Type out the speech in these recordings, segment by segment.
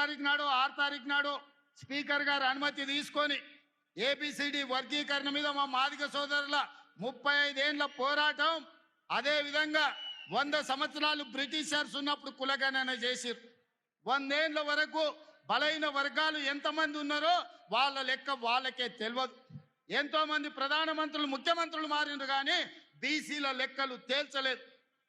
తారీఖు నాడు 6 తారీఖు నాడు స్పీకర్ గారు అనుమతి తీసుకొని ఏబిసిడి వర్గీకరణ మీద మా మాదిగ సోదరుల 35 ఏళ్ల పోరాటం, అదే విధంగా 100 సంవత్సరాలు బ్రిటిషర్స్ ఉన్నప్పుడు కులగణన చేసిరు. 100 ఏళ్ల వరకు బలైన వర్గాలు ఎంతమంది ఉన్నారో వాళ్ళ లెక్క వాళ్ళకే తెలియదు. ఎంతో మంది ప్రధానమంత్రులు ముఖ్యమంత్రులు మారినారు కానీ బీసీల లెక్కలు తేల్చలేదు.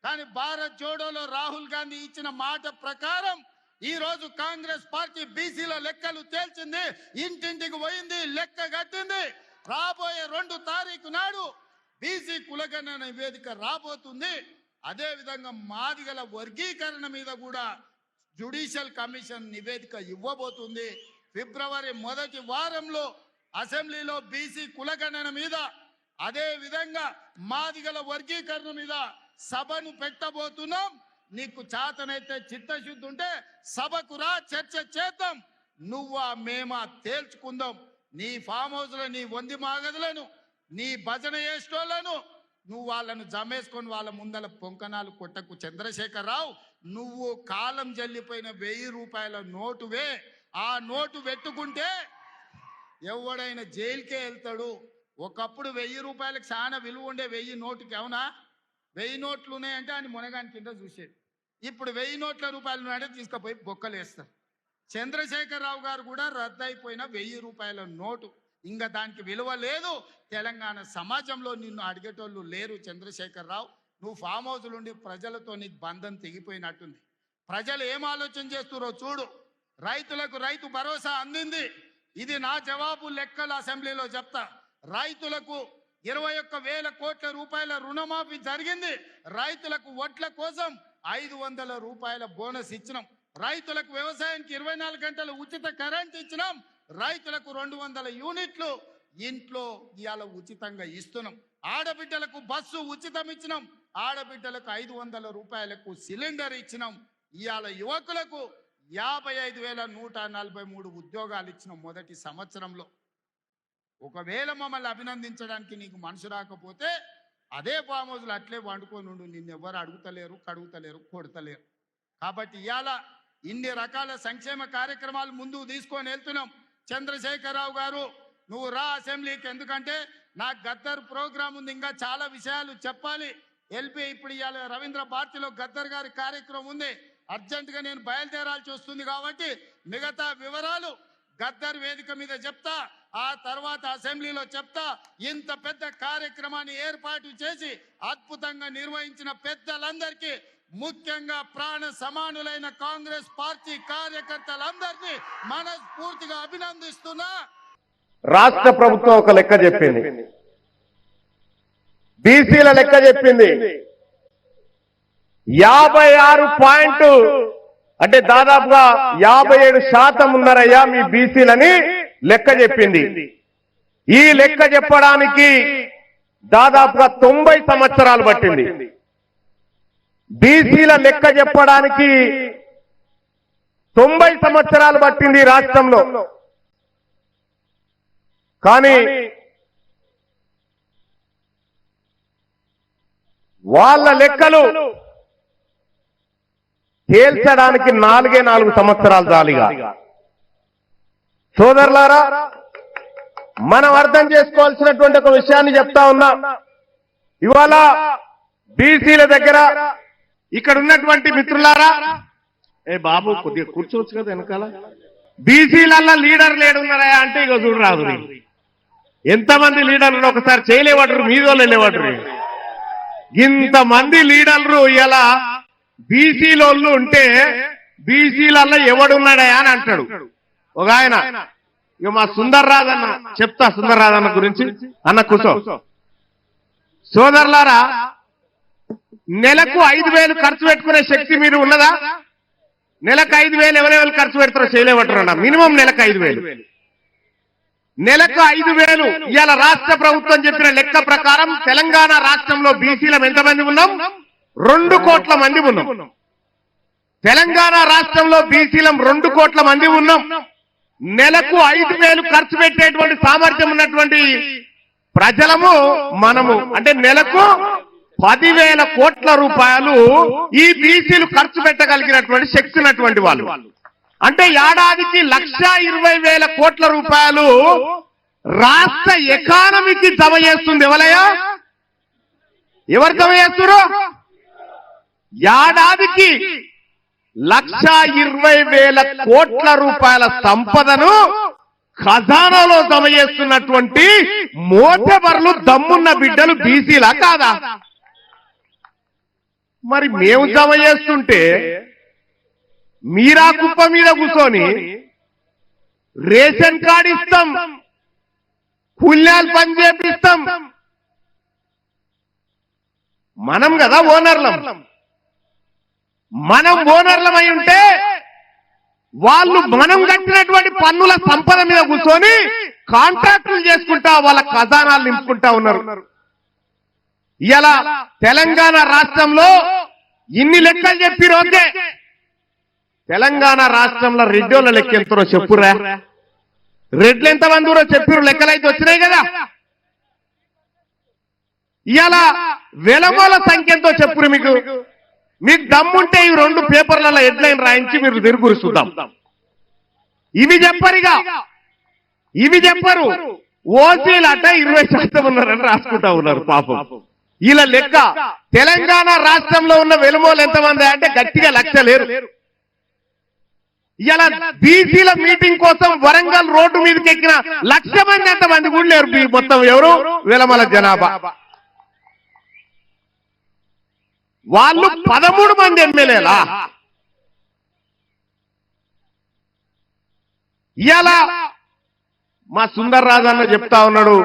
కానీ భారత్ జోడోలో రాహుల్ గాంధీ ఇచ్చిన మాట ప్రకారం ఈ రోజు కాంగ్రెస్ పార్టీ బీసీల లెక్కలు తేల్చింది, ఇంటింటికి పోయింది, లెక్క కట్టింది. రాబోయే 2 తారీఖు నాడు బీసీ కులగణన నివేదిక రాబోతుంది. అదే విధంగా మాదిగల వర్గీకరణ మీద కూడా జ్యుడిషియల్ కమిషన్ నివేదిక ఇవ్వబోతుంది. ఫిబ్రవరి మొదటి వారంలో అసెంబ్లీలో బీసీ కులగణన మీద, అదే విధంగా మాదిగల వర్గీకరణ మీద సభను పెట్టబోతున్నాం. నీకు చేతనైతే చిత్తశుద్ధి ఉంటే సభకు రా, చర్చ చేద్దాం. నువ్వా మేమా తేల్చుకుందాం. నీ ఫామ్ హౌస్లో నీ వంది మాగదులను, నీ భజన చేసేటోళ్లను నువ్వు వాళ్ళను జమేసుకొని వాళ్ళ ముందల పొంకనాలు కొట్టకు. చంద్రశేఖరరావు, నువ్వు కాలం జల్లిపోయిన 1000 రూపాయల నోటువే. ఆ నోటు పెట్టుకుంటే ఎవడైనా జైలుకే వెళ్తాడు. ఒకప్పుడు 1000 రూపాయలకు చాలా విలువ ఉండే 1000 నోటుకి. అవునా? 1000 నోట్లు ఉన్నాయంటే అని మునగాని కింద చూసేది. ఇప్పుడు 1000 నోట్ల రూపాయలు ఉన్నాయంటే తీసుకుపోయి బొక్కలు వేస్తారు. చంద్రశేఖరరావు గారు కూడా రద్దయిపోయిన 1000 రూపాయల నోటు. ఇంకా దానికి విలువ లేదు. తెలంగాణ సమాజంలో నిన్ను అడిగేటోళ్ళు లేరు. చంద్రశేఖరరావు, నువ్వు ఫామ్ హౌస్లు ఉండి ప్రజలతో నీకు బంధం తెగిపోయినట్టుంది. ప్రజలు ఏం ఆలోచన చేస్తున్నారో చూడు. రైతులకు రైతు భరోసా అందింది. ఇది నా జవాబు, లెక్కలు అసెంబ్లీలో చెప్తా. రైతులకు 21,000 కోట్ల రూపాయల రుణమాఫీ జరిగింది. రైతులకు వడ్ల కోసం 500 రూపాయల బోనస్ ఇచ్చినాం. రైతులకు వ్యవసాయానికి 24 గంటలు ఉచిత కరెంట్ ఇచ్చినాం. రైతులకు 200 యూనిట్లు ఇంట్లో ఇవాళ ఉచితంగా ఇస్తున్నాం. ఆడబిడ్డలకు బస్సు ఉచితం ఇచ్చినాం. ఆడబిడ్డలకు 500 రూపాయలకు సిలిండర్ ఇచ్చినాం. ఇవాళ యువకులకు 55,143 ఉద్యోగాలు ఇచ్చినాం మొదటి సంవత్సరంలో. ఒకవేళ మమ్మల్ని అభినందించడానికి నీకు మనసు రాకపోతే అదే ఫామ్ హౌస్లు అట్లే వండుకొని ఉండు. నిన్నెవ్వరు అడుగుతలేరు, కడుగుతలేరు, కొడతలేరు. కాబట్టి ఇవాళ ఇన్ని రకాల సంక్షేమ కార్యక్రమాలు ముందుకు తీసుకొని వెళ్తున్నాం. చంద్రశేఖరరావు గారు, నువ్వు రా అసెంబ్లీకి. ఎందుకంటే నాకు గద్దర్ ప్రోగ్రాం ఉంది, ఇంకా చాలా విషయాలు చెప్పాలి. ఎల్పి ఇప్పుడు ఇవాళ రవీంద్ర భారతిలో గద్దర్ గారి కార్యక్రమం ఉంది. అర్జెంటుగా నేను బయలుదేరాల్సి వస్తుంది కాబట్టి మిగతా వివరాలు గద్దర్ వేదిక మీద చెప్తా, ఆ తర్వాత అసెంబ్లీలో చెప్తా. ఇంత పెద్ద కార్యక్రమాన్ని ఏర్పాటు చేసి అద్భుతంగా నిర్వహించిన పెద్దలందరికీ, ముఖ్యంగా ప్రాణ సమానులైన కాంగ్రెస్ పార్టీ కార్యకర్తలందరినీ మనస్ఫూర్తిగా అభినందిస్తున్నా. రాష్ట్ర ప్రభుత్వం ఒక లెక్క చెప్పింది, బీసీల లెక్క చెప్పింది. 56 అంటే దాదాపుగా 57% ఉన్నారయ్యా మీ బీసీలని లెక్క చెప్పింది. ఈ లెక్క చెప్పడానికి దాదాపుగా 90 సంవత్సరాలు పట్టింది. బీసీల లెక్క చెప్పడానికి 90 సంవత్సరాలు పట్టింది రాష్ట్రంలో. కానీ వాళ్ళ లెక్కలు తేల్చడానికి 4 సంవత్సరాలు చాలిగా. సోదరులారా, మనం అర్థం చేసుకోవాల్సినటువంటి ఒక విషయాన్ని చెప్తా ఉన్నా. ఇవాళ బీసీల దగ్గర ఇక్కడ ఉన్నటువంటి మిత్రులారా, ఏ బాబు కొద్దిగా కూర్చోవచ్చు కదా వెనకాల. బీసీలల్లో లీడర్ లేడున్నారా అంటే ఇక చూడరాదు. ఎంతమంది లీడర్లు ఒకసారి చేయలేవాడు, మీదోళ్ళు వెళ్ళేవాడు. ఇంతమంది లీడర్లు ఇలా బీసీలోళ్ళు ఉంటే బీసీలల్లో ఎవడున్నాడా అని అంటాడు ఒక ఆయన. ఇక మా సుందర్రాజ్ అన్న చెప్తా, సుందర్రాజ్ అన్న గురించి. అన్న కూర్చో. సోదరులారా, నెలకు 5,000 ఖర్చు పెట్టుకునే శక్తి మీరు ఉన్నదా? నెలకు 5,000 ఎవరెవరు ఖర్చు పెడతారో చేయలేవటారు అన్న. మినిమం నెలకు 5,000. నెలకు 5,000 ఇవాళ రాష్ట్ర ప్రభుత్వం చెప్పిన లెక్క ప్రకారం తెలంగాణ రాష్ట్రంలో బీసీలం ఎంతమంది ఉన్నాం? 2 కోట్ల మంది ఉన్నాం. తెలంగాణ రాష్ట్రంలో బీసీలం 2 కోట్ల మంది ఉన్నాం. నెలకు 5,000 ఖర్చు పెట్టేటువంటి సామర్థ్యం ఉన్నటువంటి ప్రజలము మనము. అంటే నెలకు 10,000 కోట్ల రూపాయలు ఈ బీసీలు ఖర్చు పెట్టగలిగినటువంటి శక్తి ఉన్నటువంటి వాళ్ళు. అంటే ఏడాదికి 1,20,000 కోట్ల రూపాయలు రాష్ట్ర ఎకానమీకి జమ చేస్తుంది. ఎవరు జమ చేస్తున్నారు? ఏడాదికి 1,20,000 కోట్ల రూపాయల సంపదను ఖజానాలో జమ చేస్తున్నటువంటి మోటబర్లు దమ్మున్న బిడ్డలు బీసీలా కాదా? మరి మేము జమ చేస్తుంటే మీరా కుప్ప మీద కూర్చొని రేషన్ కార్డు ఇస్తాం, పుణ్యాలు పని చేపిస్తాం. మనం కదా ఓనర్లం. మనం ఓనర్లం అయి ఉంటే వాళ్ళు మనం కట్టినటువంటి పన్నుల సంపద మీద కూర్చొని కాంట్రాక్టులు చేసుకుంటా వాళ్ళ ఖజానాలు నింపుకుంటా ఉన్నారు. ఇలా తెలంగాణ రాష్ట్రంలో ఇన్ని లెక్కలు చెప్పిరు. ఓకే, తెలంగాణ రాష్ట్రంలో రెడ్డోళ్ళ లెక్క ఎంతరో చెప్పురా. రెడ్లు ఎంతమంది ఊరో చెప్పిరు, లెక్కలైతే వచ్చినాయి కదా. ఇలా వెలమల సంఖ్య ఎంతో చెప్పురు. మీకు దమ్ముంటే ఈ 2 పేపర్లలో హెడ్లైన్ రాయించి మీరు తిరుగురు చూద్దాం. ఇవి చెప్పరిగా, ఇవి చెప్పరు. ఓసీలట 20% ఉన్నారని రాసుకుంటా ఉన్నారు పాపం. ఇలా లెక్క తెలంగాణ రాష్ట్రంలో ఉన్న వెలుమోలు ఎంతమంది అంటే గట్టిగా 1,00,000 లేరు. ఇలా బీసీల మీటింగ్ కోసం వరంగల్ రోడ్డు మీదకి ఎక్కిన 1,00,000 మంది ఎంతమంది కూడా లేరు. మొత్తం ఎవరు? వెలమల జనాభా. వాళ్ళు 13 మంది ఎమ్మెల్యేలా. ఇలా మా సుందర్ రాజు అన్న చెప్తా ఉన్నాడు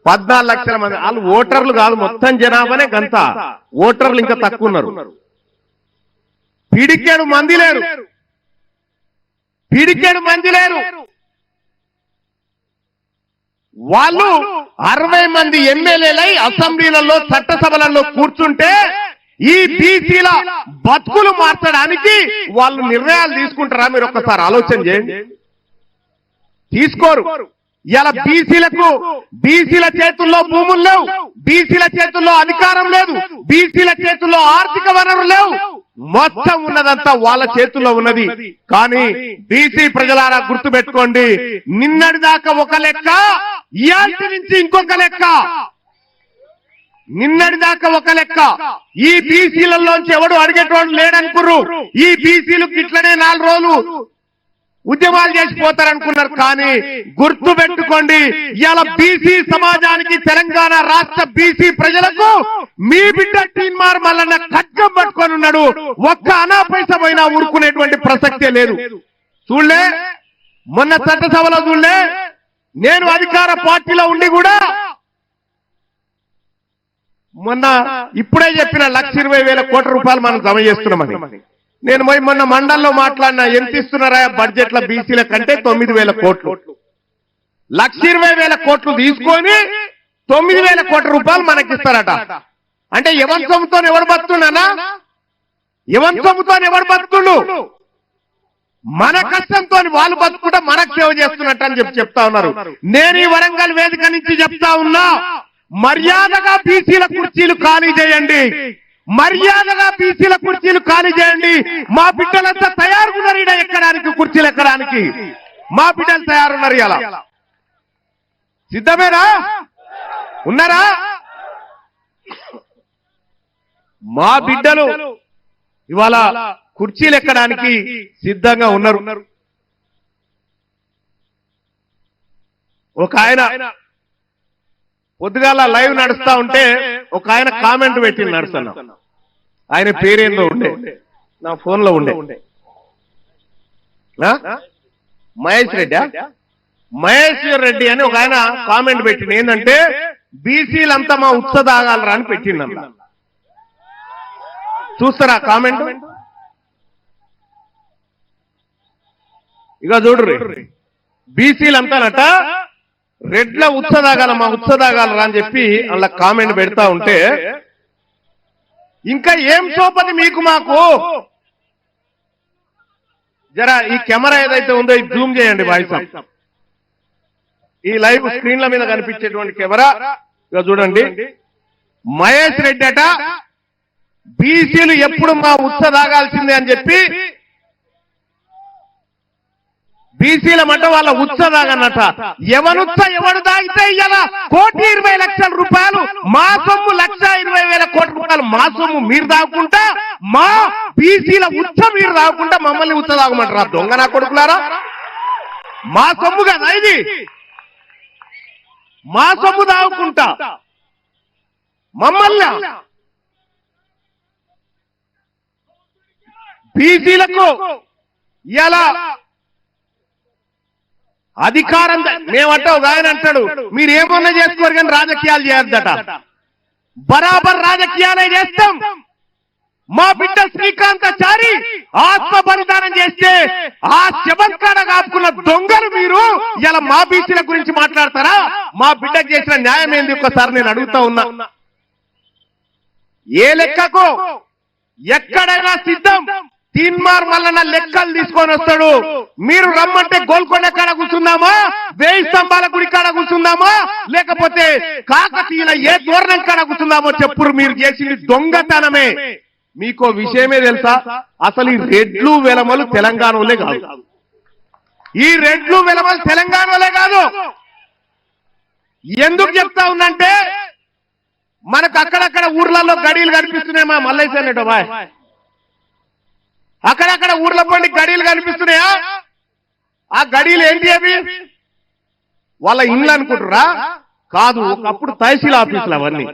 14 లక్షల మంది. వాళ్ళు ఓటర్లు కాదు, మొత్తం జనాభానే గంత. ఓటర్లు ఇంకా తక్కువ ఉన్నారు. పిడికేడు మంది లేరు. వాళ్ళు 60 మంది ఎమ్మెల్యేలై అసెంబ్లీలలో చట్టసభలలో కూర్చుంటే ఈ బీసీల బతుకులు మార్చడానికి వాళ్ళు నిర్ణయాలు తీసుకుంటారా? మీరు ఒక్కసారి ఆలోచన చేయండి. తీసుకోరు. ఇలా బీసీల చేతుల్లో భూములు లేవు, బీసీల చేతుల్లో అధికారం లేదు, బీసీల చేతుల్లో ఆర్థిక వనరులు లేవు. మొత్తం ఉన్నదంతా వాళ్ళ చేతుల్లో ఉన్నది. కానీ బీసీ ప్రజలారా గుర్తుపెట్టుకోండి, నిన్నటి దాకా ఒక లెక్క, ఇయాల్టి నుంచి ఇంకొక లెక్క. నిన్నటి దాకా ఒక లెక్క. ఈ బీసీలలోంచి ఎవడు అడిగేటోడు లేడనుకుర్రు. ఈ బీసీలకు ఇట్లనే 4 రోజులు ఉద్యమాలు చేసిపోతారనుకున్నారు. కానీ గుర్తు పెట్టుకోండి, ఇవాళ బీసీ సమాజానికి, తెలంగాణ రాష్ట్ర బీసీ ప్రజలకు మీ బిడ్డ టీన్మార్ మల్లన్న ఖడ్గం పట్టుకొని ఉన్నాడు. ఒక్క అనా పైసా పోయినా ఊరుకునేటువంటి ప్రసక్తే లేదు. చూడలే, మొన్న చట్టసభలో చూడలే, నేను అధికార పార్టీలో ఉండి కూడా మొన్న ఇప్పుడే చెప్పిన 1,20,000 కోట్ల రూపాయలు మనం జమ చేస్తున్నామని. నేను మొన్న మండల్లో మాట్లాడినా, ఎంత ఇస్తున్నారా బడ్జెట్ల బీసీల కంటే 9,000 కోట్లు. 1,20,000 కోట్లు తీసుకొని 9,000 కోట్ల రూపాయలు మనకిస్తారట. అంటే ఎవరి సొమ్ముతో ఎవరు బతుకున్నానా? ఎవరి సొమ్ముతో ఎవరు బతుకుడు? మన కష్టంతో వాళ్ళు బతుకుంటే మనకు సేవ చేస్తున్నట్టు అని చెప్తా ఉన్నారు. నేను ఈ వరంగల్ వేదిక నుంచి చెప్తా ఉన్నా, మర్యాదగా బీసీల కుర్చీలు ఖాళీ చేయండి. మర్యాదగా బీసీల కుర్చీలు ఖాళీ చేయండి. మా బిడ్డలంతా తయారున్నారు ఈడ ఎక్కడానికి, కుర్చీలు ఎక్కడానికి మా బిడ్డలు తయారున్నారు. ఇలా సిద్ధమేనా? ఉన్నారా? మా బిడ్డలు ఇవాళ కుర్చీలు ఎక్కడానికి సిద్ధంగా ఉన్నారు. ఒక ఆయన పొద్దుగాల లైవ్ నడుస్తా ఉంటే ఒక ఆయన కామెంట్ పెట్టి నడుస్తున్నా. ఆయన పేరేందో ఉండే, నా ఫోన్ లో ఉండే. మహేశ్వర్ రెడ్డి అని ఒక ఆయన కామెంట్ పెట్టింది. ఏంటంటే బీసీలంతా మా ఉత్స తాగాలరా అని పెట్టిందన్న. చూస్తారా కామెంట్? ఇక చూడరు, బీసీలంతానట రెడ్ల ఉత్సదాగాల, మా ఉత్సదాగాలరా అని చెప్పి అలా కామెంట్ పెడతా ఉంటే, ఇంకా ఏం సోపది మీకు మాకు? జరా ఈ కెమెరా ఏదైతే ఉందో ఇది జూమ్ చేయండి వాయిస్. ఈ లైవ్ స్క్రీన్ల మీద కనిపించేటువంటి కెమెరా ఇక చూడండి. మహేష్ రెడ్డి అట బీసీలు ఎప్పుడు మా ఉత్సదాగాల్సిందే అని చెప్పి బీసీల మట వాళ్ళ ఉత్సదాగన్నట ఎవనుత్స ఎవడు దాగితే ఇలా 1,20,00,000 రూపాయలు మా సొమ్ము 1,20,000 కోట్ల రూపాయలు మా సొమ్ము మీరు దాగుకుంటా మా బీసీల ఉత్స మీరు దాగుకుంటా మమ్మల్ని ఉత్స దాగమంటారా దొంగ నా కొడుకులారా మా సొమ్ము కదా ఇది మా సొమ్ము దాగుకుంటా మమ్మల్ని బీసీలకు ఎలా అధికారం మేమంటావు ఆయన అంటాడు మీరు ఏమన్నా చేసుకోరు కానీ రాజకీయాలు చేయొద్దట బరాబర్ రాజకీయాలే చేస్తాం మా బిడ్డ శ్రీకాంతాచారి ఆత్మ బలిదానం చేస్తే ఆ శవంకాడ కాపుకున్న దొంగలు మీరు ఇలా మా బీసీల గురించి మాట్లాడతారా మా బిడ్డకు చేసిన న్యాయం ఏంది ఒక్కసారి నేను అడుగుతా ఉన్నా ఏ లెక్కకు ఎక్కడైనా సిద్ధం తీన్మార్ మల్లన్న లెక్కలు తీసుకొని వస్తాడు మీరు రమ్మంటే గోల్కొండ కాడ కూర్చుందామా 1000 స్తంభాల గుడి కాడ కూర్చుందామా లేకపోతే కాకతీయుల ఏ తోరణం కాడ కూర్చుందామో చెప్పురు మీరు చేసింది దొంగతనమే మీకో విషయమే తెలుసా అసలు ఈ రెడ్లు వెలమలు తెలంగాణలో కాదు ఈ రెడ్లు వెలమలు తెలంగాణలో కాదు ఎందుకు చెప్తా ఉందంటే మనకు అక్కడక్కడ ఊర్లలో గడీలు కనిపిస్తున్నాయి మా మల్లయ్య అనేటో బాయ్ అక్కడక్కడ ఊర్ల పండి గడీలు కనిపిస్తున్నాయా ఆ గడీలు ఏంటి అవి వాళ్ళ ఇండ్లు అనుకుంటురా కాదు ఒకప్పుడు తహసీల్ ఆఫీసులు అవన్నీ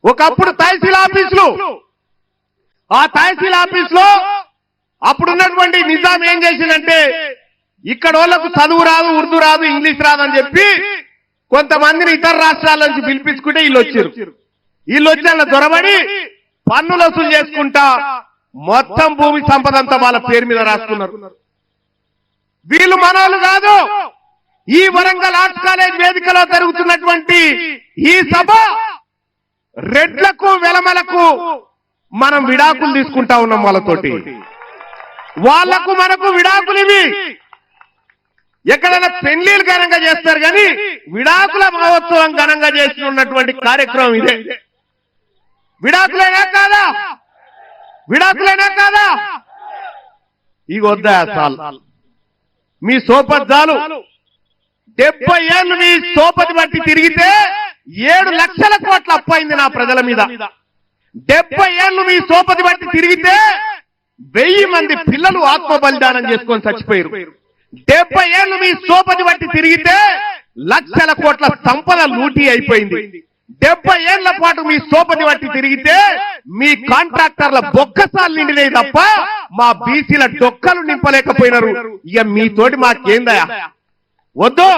ఒకప్పుడు తహసీల్ ఆఫీసులు ఆ తహసీల్ ఆఫీస్ లో అప్పుడున్నటువంటి నిజాం ఏం చేసిందంటే ఇక్కడ వాళ్ళకు చదువు రాదు ఉర్దూ రాదు ఇంగ్లీష్ రాదు అని చెప్పి కొంతమందిని ఇతర రాష్ట్రాల నుంచి పిలిపించుకుంటే వీళ్ళు వచ్చి అలా దొరబడి పన్నులు వసూలు చేసుకుంటా మొత్తం భూమి సంపద అంతా వాళ్ళ పేరు మీద రాసుకున్నారు వీళ్ళు మనోళ్ళు కాదు ఈ వరంగల్ ఆర్ట్స్ కాలేజ్ వేదికలో జరుగుతున్నటువంటి ఈ సభ రెడ్లకు వెలమలకు మనం విడాకులు తీసుకుంటా ఉన్నాం వాళ్ళతోటి వాళ్లకు మనకు విడాకులు ఇవి ఎక్కడైనా పెళ్లిళ్ళు ఘనంగా చేస్తారు కానీ విడాకుల మహోత్సవం ఘనంగా చేస్తున్నటువంటి కార్యక్రమం ఇదే విడాకులైనా కాదా విడాకులైనా కాదా ఇక వద్దా చాలు మీ సోపద్దాలు 70 ఏళ్ళు మీ సోపతి బట్టి తిరిగితే 7 లక్షల కోట్ల అప్పైంది నా ప్రజల మీద 70 ఏళ్ళు మీ సోపతి బట్టి తిరిగితే 1000 మంది పిల్లలు ఆత్మ బలిదానం చేసుకొని చచ్చిపోయారు 70 ఏళ్ళు మీ సోపతి బట్టి తిరిగితే లక్షల కోట్ల సంపద లూటీ అయిపోయింది 70 ఏళ్ల పాటు మీ సోపతి బట్టి తిరిగితే మీ కాంట్రాక్టర్ల బొక్కసాలు నిండినాయి తప్ప మా బీసీల డొక్కలు నింపలేకపోయినారు ఇక మీతోటి మాకేందయా వద్దు